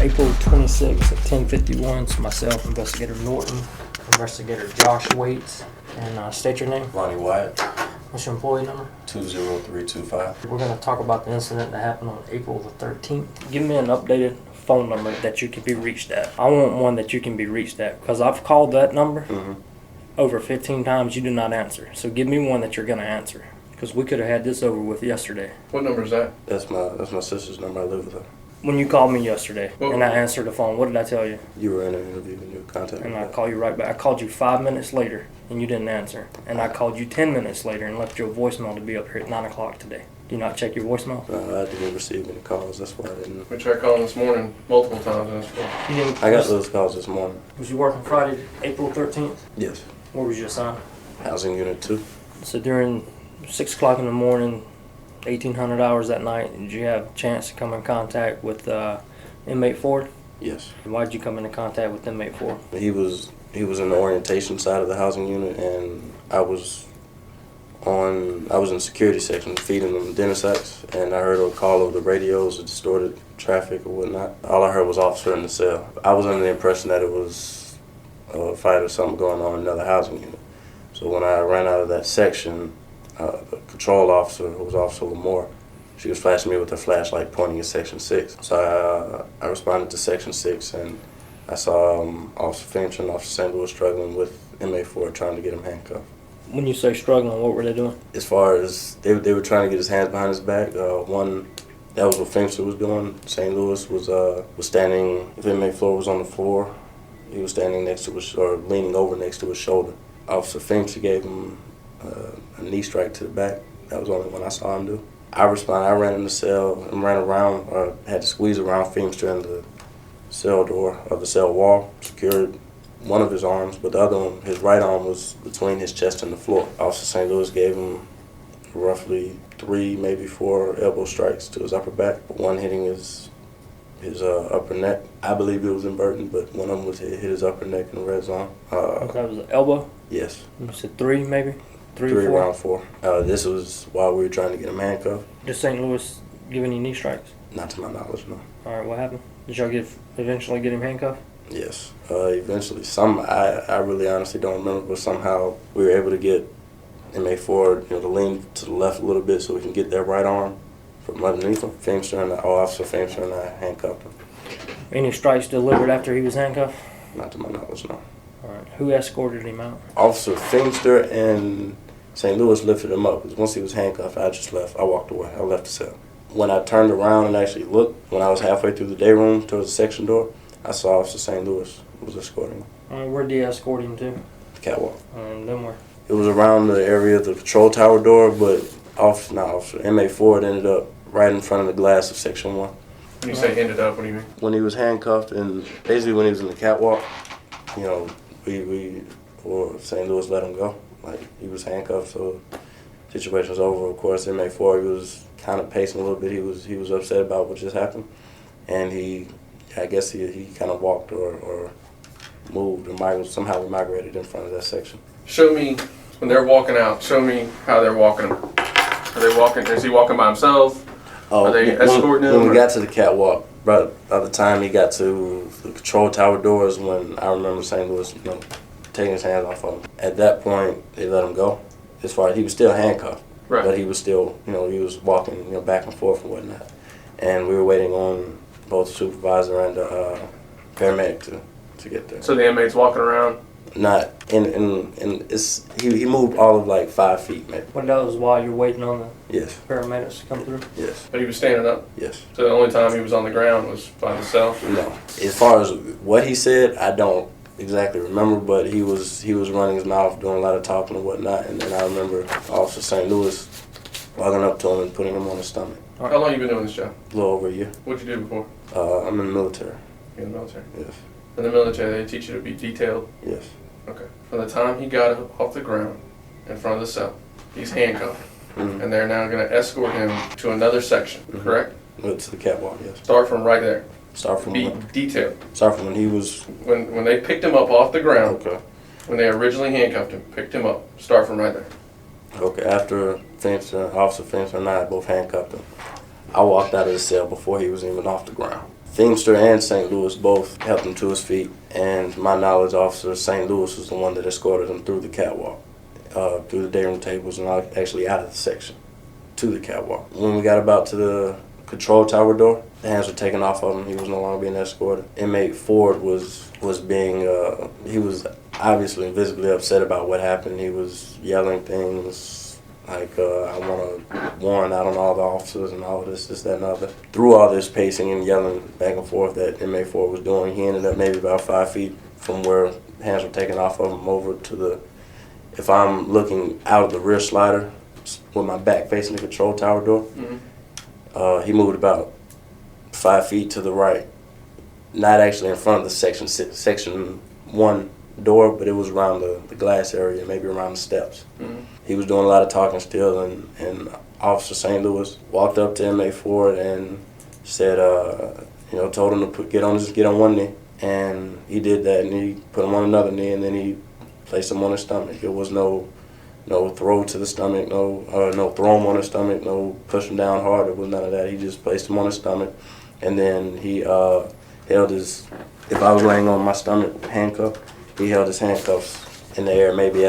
April 26th at 10:51. It's myself, Investigator Norton, Investigator Josh Waits, and state your name. Ronnie Wyatt. What's your employee number? 20325. We're going to talk about the incident that happened on April the 13th. Give me an updated phone number that you can be reached at. I want one that you can be reached at because I've called that number over 15 times. You do not answer. So give me one that you're going to answer because we could have had this over with yesterday. What number is that? That's my sister's number. I live with her. When you called me yesterday and I answered the phone, what did I tell you? You were in an interview and you contacted me. And I called you right back. I called you 5 minutes later and you didn't answer. And I called you 10 minutes later and left your voicemail to be up here at 9 o'clock today. Do you not check your voicemail? No, I didn't receive any calls. That's why I didn't. We tried calling this morning multiple times. And You didn't, I got those calls this morning. Was you working Friday, April 13th? Yes. Where was you assigned? Housing Unit 2. So during 6 o'clock in the morning, 1800 hours that night, did you have a chance to come in contact with inmate 4? Yes. Why did you come into contact with inmate 4? He was in the orientation side of the housing unit, and I was in the security section feeding them dinner sacks, and I heard a call over the radios, it distorted traffic or whatnot. All I heard was officer in the cell. I was under the impression that it was a fight or something going on in another housing unit. So when I ran out of that section, the control officer, who was Officer Lamore, she was flashing me with her flashlight pointing at Section 6. So I responded to Section 6, and I saw Officer Finch and Officer St. Louis struggling with inmate 4 trying to get him handcuffed. When you say struggling, what were they doing? As far as they were trying to get his hands behind his back. One, that was what Finch was doing. St. Louis was standing, if inmate 4 was on the floor, he was standing next to his, or leaning over next to his shoulder. Officer Finch gave him a knee strike to the back. That was the only one I saw him do. I responded. I ran in the cell and ran around, or had to squeeze around Feimster in the cell door of the cell wall, secured one of his arms, but the other one, his right arm, was between his chest and the floor. Officer St. Louis gave him roughly 3, maybe 4 elbow strikes to his upper back, one hitting his upper neck. I believe it was in Burton, but one of them hit his upper neck in the red zone. That was an elbow? Yes. You said 3 maybe? 3 3 or 4? around 4. This was while we were trying to get him handcuffed. Did St. Louis give any knee strikes? Not to my knowledge, no. All right, what happened? Did y'all eventually get him handcuffed? Yes. Eventually. I really honestly don't remember, but somehow we were able to get inmate 4, to lean to the left a little bit so we can get their right arm from underneath him. Officer Feimster and I handcuffed him. Any strikes delivered after he was handcuffed? Not to my knowledge, no. All right. Who escorted him out? Officer Feimster and St. Louis lifted him up. Once he was handcuffed, I just left. I walked away. I left the cell. When I turned around and actually looked, when I was halfway through the day room towards the section door, I saw Officer St. Louis was escorting him. All right, where did he escort him to? The catwalk. Then where? It was around the area of the patrol tower door, but inmate 4 ended up right in front of the glass of Section 1. When you say ended up, what do you mean? When he was handcuffed, and basically when he was in the catwalk, we or St. Louis let him go. Like, he was handcuffed, so the situation was over. Of course, inmate 4, he was kind of pacing a little bit. He was upset about what just happened, and I guess he kind of walked or moved or somehow migrated in front of that section. Show me, when they're walking out, show me how they're walking. Are they walking, is he walking by himself? Are they escorting him? When we got to the catwalk, by the time he got to the control tower doors, when I remember St. Louis, taking his hands off of him. At that point, they let him go. As far as he was still handcuffed, right, but he was still, he was walking, back and forth and whatnot. And we were waiting on both the supervisor and the paramedic to get there. So the inmate's walking around? Not he moved all of like 5 feet maybe. What that was while you're waiting on the Yes. paramedics to come through? Yes. But he was standing up? Yes. So the only time he was on the ground was by himself? No. As far as what he said, I don't exactly remember, but he was running his mouth, doing a lot of talking and whatnot, and then I remember Officer St. Louis walking up to him and putting him on his stomach. How long you been doing this job? A little over a year. What'd you do before? I'm in the military. You're in the military? Yes. In the military, they teach you to be detailed? Yes. Okay. From the time he got off the ground in front of the cell, he's handcuffed. Mm-hmm. And they're now going to escort him to another section, correct? To the catwalk, yes. Start from right there. Start from Be detailed. Start from when he was... When they picked him up off the ground, Okay. when they originally handcuffed him, picked him up, start from right there. Okay, after Officer Fenster and I both handcuffed him, I walked out of the cell before he was even off the ground. Feimster and St. Louis both helped him to his feet, and to my knowledge, Officer St. Louis was the one that escorted him through the catwalk, through the day room tables, and actually out of the section to the catwalk. When we got about to the control tower door, the hands were taken off of him. He was no longer being escorted. Inmate Ford was being, he was obviously visibly upset about what happened. He was yelling things like, I want a warrant out on all the officers and all of this, that, and other. Through all this pacing and yelling back and forth that Inmate Ford was doing, he ended up maybe about 5 feet from where hands were taken off of him over to the, if I'm looking out of the rear slider with my back facing the control tower door, he moved about 5 feet to the right. Not actually in front of the section 1 door, but it was around the glass area, maybe around the steps. He was doing a lot of talking still, and Officer St. Louis walked up to Inmate Ford and said, told him to get on one knee, and he did that, and he put him on another knee, and then he placed him on his stomach. There was no throw to the stomach, no throw him on his stomach, no push him down hard. There was none of that. He just placed him on his stomach, and then he held his, if I was laying on my stomach handcuffed, he held his handcuffs in the air, maybe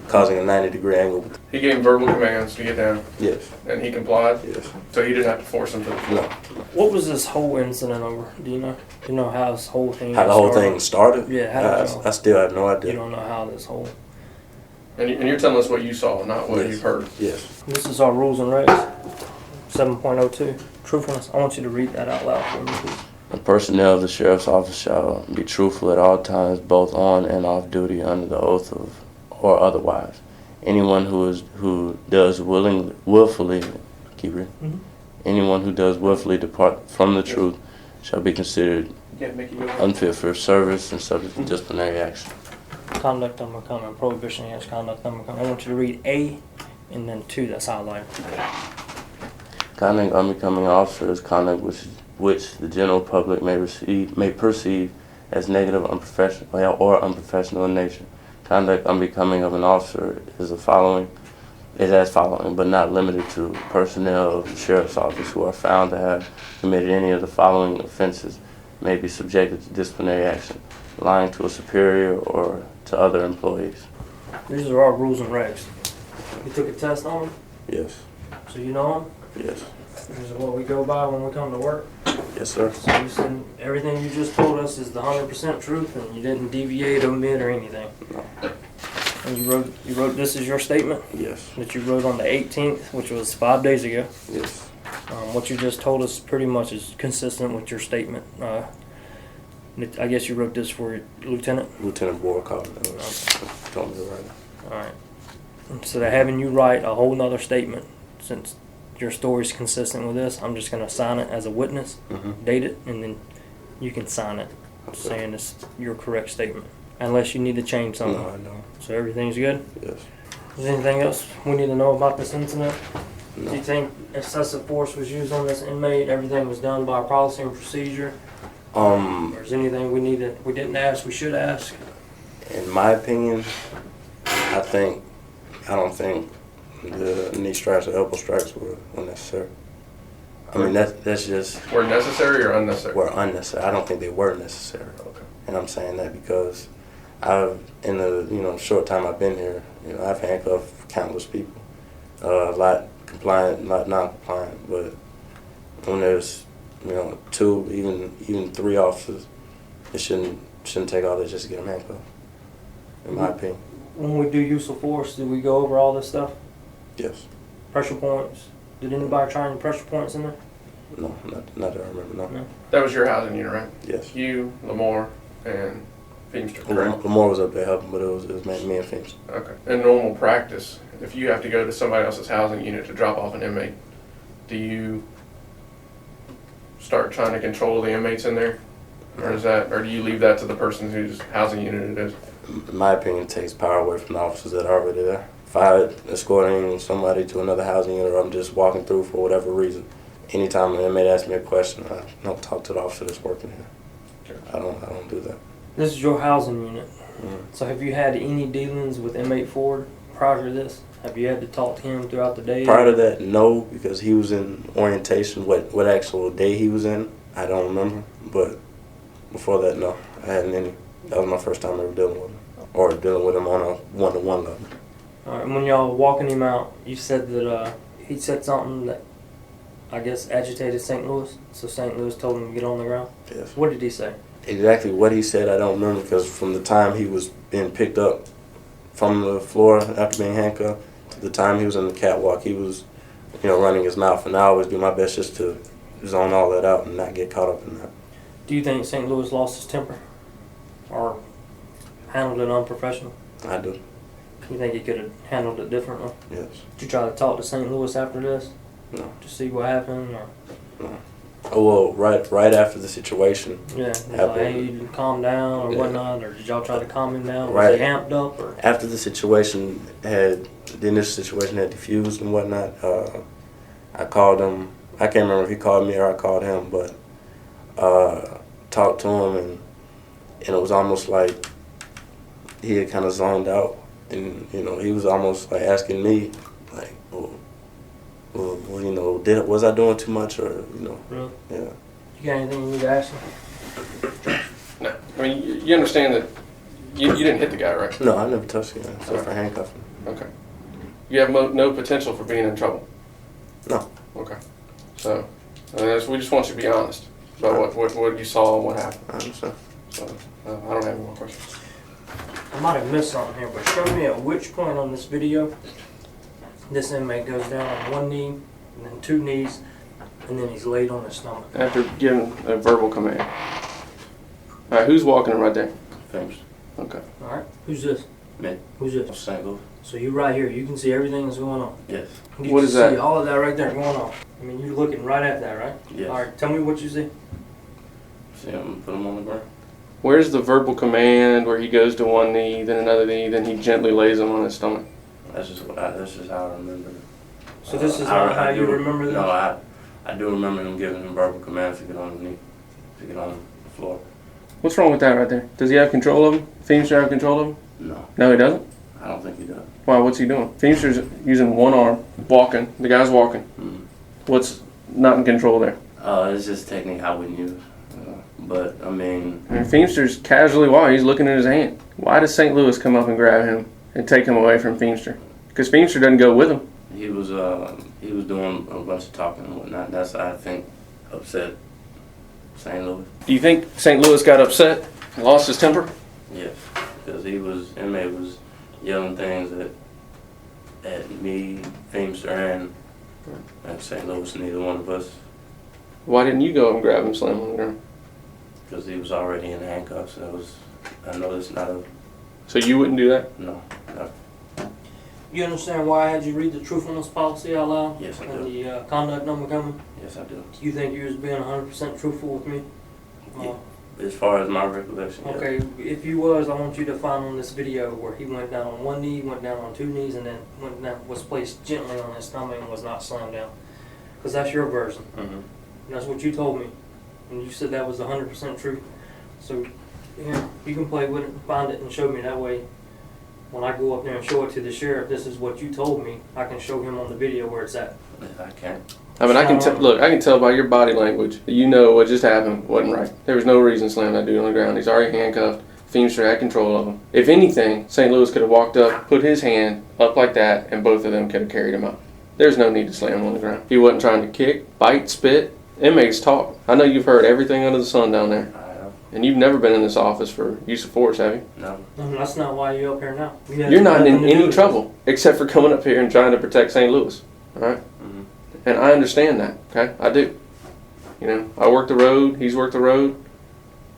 causing a 90-degree angle. He He gave him verbal commands to get down. Yes. And he complied? Yes. So he didn't have to force him to the floor? No. What was this whole incident over? Do you know? Do you know how this whole thing How the whole thing started? Yeah, how did y'all? I still have no idea. You don't know how this whole... And you're telling us what you saw, not what you've heard? Yes. This is our rules and regs. 7.02. Truthfulness. I want you to read that out loud for me, please. The personnel of the sheriff's office shall be truthful at all times, both on and off duty, under the oath of or otherwise. Anyone who does willfully, keep reading. Mhm. Anyone who does willfully depart from the truth shall be considered unfit for service and subject to disciplinary action. Conduct unbecoming. Prohibition against conduct unbecoming. I want you to read A and then 2 that's highlighted. Conduct unbecoming officer is conduct which the general public may perceive as negative, unprofessional, or unprofessional in nature. Conduct unbecoming of an officer is as following, but not limited to: personnel of the sheriff's office who are found to have committed any of the following offenses may be subjected to disciplinary action: lying to a superior or to other employees. These are our rules and regs. You took a test on them, Yes. so you know them. Yes. This is what we go by when we come to work. Yes, sir. So you said everything you just told us is the 100% truth, and you didn't deviate, omit, or anything. No. And you wrote this is your statement Yes. that you wrote on the 18th, which was 5 days ago. Yes. What you just told us pretty much is consistent with your statement. I guess you wrote this for Lieutenant? Lieutenant Bohr called me. Told me to write it. All right. Instead of having you write a whole nother statement, since your story is consistent with this, I'm just going to sign it as a witness, date it, and then you can sign it saying it's your correct statement. Unless you need to change something. No, I don't. So everything's good? Yes. Is there anything else we need to know about this incident? No. Do you think excessive force was used on this inmate? Everything was done by policy and procedure? Or is there anything we didn't ask, we should ask? In my opinion, I don't think the knee strikes or elbow strikes were necessary. I mean, that's just... Were necessary or unnecessary? Were unnecessary. I don't think they were necessary. Okay. And I'm saying that because in the short time I've been here, I've handcuffed countless people. A lot compliant, a lot non-compliant. But when there's 2, even 3 officers, it shouldn't take all this just to get them handcuffed. In my opinion. When we do use of force, did we go over all this stuff? Yes. Pressure points? Did anybody try any pressure points in there? No, not that I remember. No. That was your housing unit, right? Yes. You, Lamar, and Feimster, correct? Lamar was up there helping, but it was me and Feimster. Okay. In normal practice, if you have to go to somebody else's housing unit to drop off an inmate, do you start trying to control the inmates in there? or or do you leave that to the person whose housing unit it is? In my opinion, it takes power away from the officers that are already there. If I'm escorting somebody to another housing unit, or I'm just walking through for whatever reason, anytime an inmate asks me a question, I don't talk to the officer that's working here. I don't do that. This is your housing unit. Mm-hmm. So have you had any dealings with inmate Ford prior to this? Have you had to talk to him throughout the day? Prior to that, no, because he was in orientation. What actual day he was in, I don't remember. But before that, no, I hadn't any. That was my first time ever dealing with him, or dealing with him on a one-to-one level. All right, and when y'all were walking him out, you said that he said something that I guess agitated St. Louis. So St. Louis told him to get on the ground. Yes. What did he say? Exactly what he said, I don't remember, because from the time he was being picked up from the floor after being handcuffed to the time he was on the catwalk, he was, running his mouth. And I always do my best just to zone all that out and not get caught up in that. Do you think St. Louis lost his temper or handled it unprofessional? I do. You think he could have handled it differently? Yes. Did you try to talk to St. Louis after this? No. To see what happened? Or? No. Oh, well, right after the situation. Yeah. Like, hey, you calm down or whatnot, or did y'all try to calm him down? Right. Was he amped up? Or? After the initial situation had diffused and whatnot, I called him. I can't remember if he called me or I called him, but talked to him, and it was almost like he had kind of zoned out, and he was almost like asking me, like, was I doing too much, or Really? Yeah. You got anything you need to ask him? No. I mean, you understand that you didn't hit the guy, right? No, I never touched him except for handcuffing. Okay. You have no potential for being in trouble? No. Okay. So, we just want you to be honest about what you saw and what happened. I understand. So, I don't have any more questions. I might have missed something here, but show me at which point on this video this inmate goes down on one knee, and then two knees, and then he's laid on his stomach. After giving a verbal command. All right, who's walking right there? Thanks. Okay. All right. Who's this? Me. Who's this? St. Louis. So you right here, you can see everything that's going on. Yes. You What can is that? See all of that right there going on. I mean, you're looking right at that, right? Yes. All right. Tell me what you see. See him, put him on the ground. Where's the verbal command where he goes to one knee, then another knee, then he gently lays him on his stomach? That's just how I remember it. So this is not how you remember this? No, I do remember him giving him verbal commands to get on the knee, to get on the floor. What's wrong with that right there? Does he have control of him? Feemster have control of him? No, No, he doesn't? I don't think he does. Why, what's he doing? Feemster's using one arm, walking. The guy's walking. Mm. What's not in control there? It's just a technique I wouldn't use. But, I mean... I mean, Feemster's casually walking. He's looking at his hand. Why does St. Louis come up and grab him and take him away from Feemster? Because Feemster doesn't go with him. He was doing a bunch of talking and whatnot. That's, I think, upset St. Louis. Do you think St. Louis got upset and lost his temper? Yes, because inmate was yelling things at me, Feemster, and St. Louis. Neither one of us, Why didn't you go up and grab him, slam him on the ground? because he was already in handcuffs. I know it's not a So you wouldn't do that? no. You understand why I had you read the truthfulness policy out loud? Yes, I And do. the conduct number coming? Yes, I do. You think you was being 100% truthful with me? Yeah. As far as my recollection. Yeah. Okay, if you was, I want you to find on this video where he went down on one knee, went down on two knees, and then was placed gently on his stomach and was not slammed down. Because that's your version. Mm-hmm. And that's what you told me. And you said that was 100% true. So, yeah, you can play with it, find it, and show me that way. When I go up there and show it to the sheriff, this is what you told me, I can show him on the video where it's at. I can't. I mean, I can tell by your body language that you know what just happened wasn't right. There was no reason to slam that dude on the ground. He's already handcuffed. Feemster had control of him. If anything, St. Louis could have walked up, put his hand up like that, and both of them could have carried him out. There's no need to slam him on the ground. He wasn't trying to kick, bite, spit. Inmates talk. I know you've heard everything under the sun down there. And you've never been in this office for use of force, have you? No. That's not why you're up here now. You're not in any trouble except for coming up here and trying to protect St. Louis. All right? Mm-hmm. And I understand that, okay? I do. You know, I work the road. He's worked the road.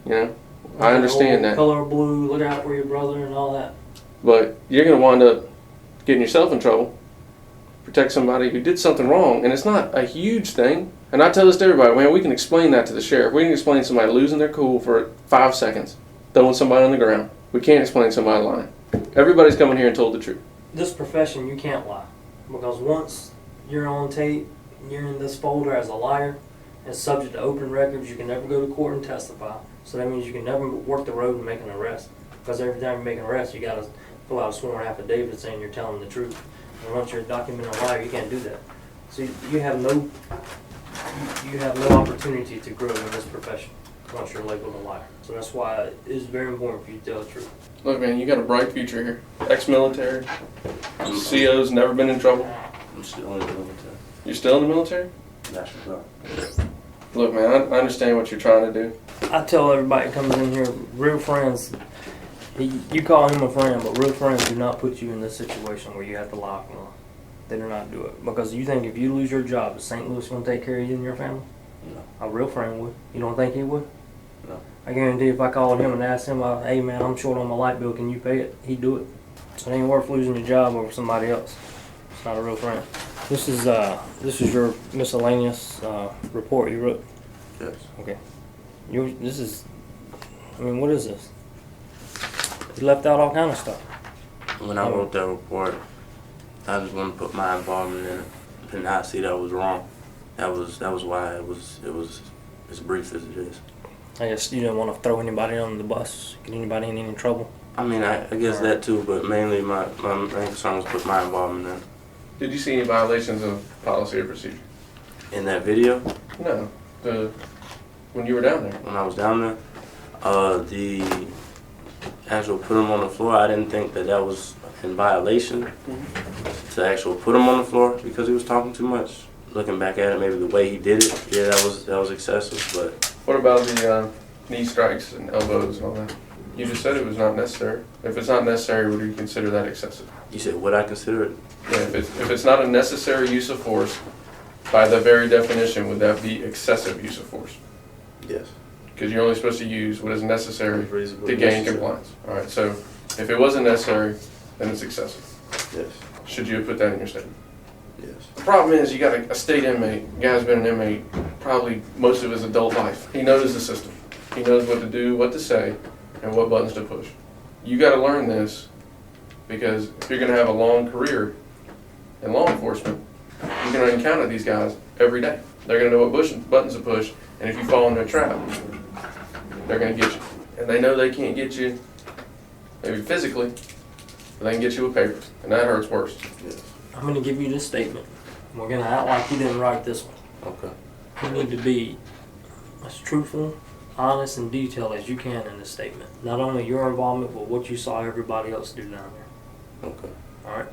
You know, I understand that. Color blue, look out for your brother and all that. But you're going to wind up getting yourself in trouble. Protect somebody who did something wrong. And it's not a huge thing. And I tell this to everybody, man, we can explain that to the sheriff. We can explain somebody losing their cool for 5 seconds, throwing somebody on the ground. We can't explain somebody lying. Everybody's coming here and told the truth. This profession, you can't lie. Because once you're on tape, you're in this folder as a liar, and subject to open records, you can never go to court and testify. So that means you can never work the road and make an arrest. Because every time you make an arrest, you got to fill out a sworn affidavit saying you're telling the truth. And once you're a documented liar, you can't do that. So you have no opportunity to grow in this profession once you're labeled a liar. So that's why it is very important for you to tell the truth. Look, man, you got a bright future here. Ex-military, CO's never been in trouble. I'm still in the military. You're still in the military? National Guard. Look, man, I understand what you're trying to do. I tell everybody that comes in here, real friends, you call him a friend, but real friends do not put you in this situation where you have to lie for them. They do not do it. Because you think if you lose your job, is St. Louis going to take care of you and your family? No. A real friend would. You don't think he would? No. I guarantee if I called him and asked him, hey man, I'm short on my light bill, can you pay it? He'd do it. So it ain't worth losing your job over somebody else. It's not a real friend. This is your miscellaneous report you wrote? Yes. Okay. What is this? You left out all kind of stuff. When I wrote that report, I just wanted to put my involvement in it. And I see that was wrong. That was why it was as brief as it is. I guess you didn't want to throw anybody on the bus, get anybody in any trouble. I mean, I guess that too, but mainly my main concern was put my involvement in it. Did you see any violations of policy or procedure? In that video, No. When you were down there? when I was down there, the actual put him on the floor, I didn't think that was in violation to actually put him on the floor because he was talking too much. Looking back at it, maybe the way he did it, yeah, that was excessive. But What about the knee strikes and elbows and all that? You just said it was not necessary. If it's not necessary, would you consider that excessive? you said, would I consider it? Yeah, if it's not a necessary use of force, by the very definition, would that be excessive use of force? Yes. Because you're only supposed to use what is necessary Reasonably to gain necessary. compliance. All right, so if it wasn't necessary, then it's excessive. Yes. Should you have put that in your statement? Yes. The problem is you got a state inmate. The guy's been an inmate probably most of his adult life. He knows the system. He knows what to do, what to say, and what buttons to push. You got to learn this because if you're going to have a long career in law enforcement, you're going to encounter these guys every day. They're going to know what buttons to push, and if you fall in their trap, they're going to get you. And they know they can't get you, maybe physically, but they can get you with papers, and that hurts worse. Yes. I'm going to give you this statement. We're going to act like you didn't write this one. Okay. You need to be as truthful, honest, and detailed as you can in this statement. Not only your involvement, but what you saw everybody else do down there. Okay. All right?